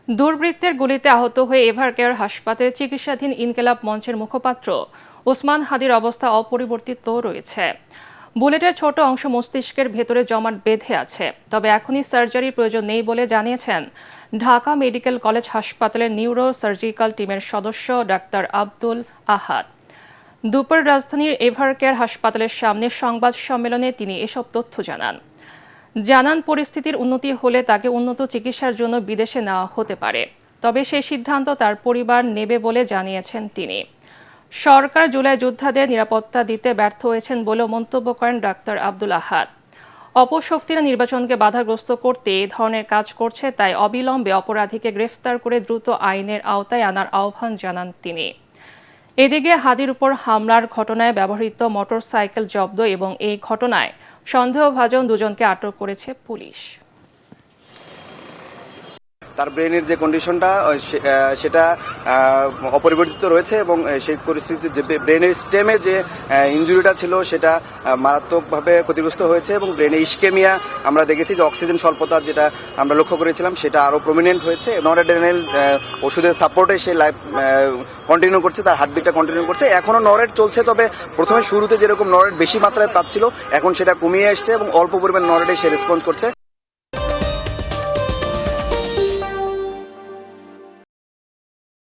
দুর্বৃত্তের গুলিতে আহত হয়ে এভারকেয়ার হাসপাতালে চিকিৎসাধীন ইনকিলাব মঞ্চের মুখপাত্র ওসমান হাদির অবস্থা অপরিবর্তিত রয়েছে। বুলেটের ছোট অংশ মস্তিষ্কের ভেতরে জমাট বেঁধে আছে, তবে এখনই সার্জারির প্রয়োজন নেই বলে জানিয়েছেন ঢাকা মেডিকেল কলেজ হাসপাতালের নিউরো সার্জিক্যাল টিমের সদস্য ডাক্তার আব্দুল আহাদ। দুপুর রাজধানীর এভারকেয়ার হাসপাতালের সামনে সংবাদ সম্মেলনে তিনি এসব তথ্য জানান পরিস্থিতির উন্নতি হলে তাকে উন্নত চিকিৎসার জন্য বিদেশে নেওয়া হতে পারে, তবে সেই সিদ্ধান্ত তার পরিবার নেবে বলে জানিয়েছেন তিনি। সরকার জুলাই যোদ্ধাদের নিরাপত্তা দিতে ব্যর্থ হয়েছেন বলেও মন্তব্য করেন ডাক্তার আব্দুল আহাদ। অপশক্তিরা নির্বাচনকে বাধাগ্রস্ত করতে এই ধরনের কাজ করছে, তাই অবিলম্বে অপরাধীকে গ্রেফতার করে দ্রুত আইনের আওতায় আনার আহ্বান জানান তিনি। এদিকে হাদির উপর হামলার ঘটনায় ব্যবহৃত মোটরসাইকেল জব্দ এবং এই ঘটনায় সন্দেহভাজন দুজনকে আটক করেছে পুলিশ। তার ব্রেনের যে কন্ডিশনটা সেটা অপরিবর্তিত রয়েছে এবং সেই পরিস্থিতিতে যে ব্রেনের স্টেমে যে ইনজুরিটা ছিল সেটা মারাত্মকভাবে ক্ষতিগ্রস্ত হয়েছে এবং ব্রেনে ইস্কেমিয়া আমরা দেখেছি যে অক্সিজেন স্বল্পতা যেটা আমরা লক্ষ্য করেছিলাম সেটা আরও প্রমিনেন্ট হয়েছে। নরএড্রেনালিন ওষুধের সাপোর্টে সে লাইফ কন্টিনিউ করছে, তার হার্টবিটটা কন্টিনিউ করছে। এখনও নরেট চলছে, তবে প্রথমে শুরুতে যেরকম নরেট বেশি মাত্রায় পাচ্ছিল এখন সেটা কমিয়ে আসছে এবং অল্প পরিমাণ নরেটে সে রেসপন্স করছে।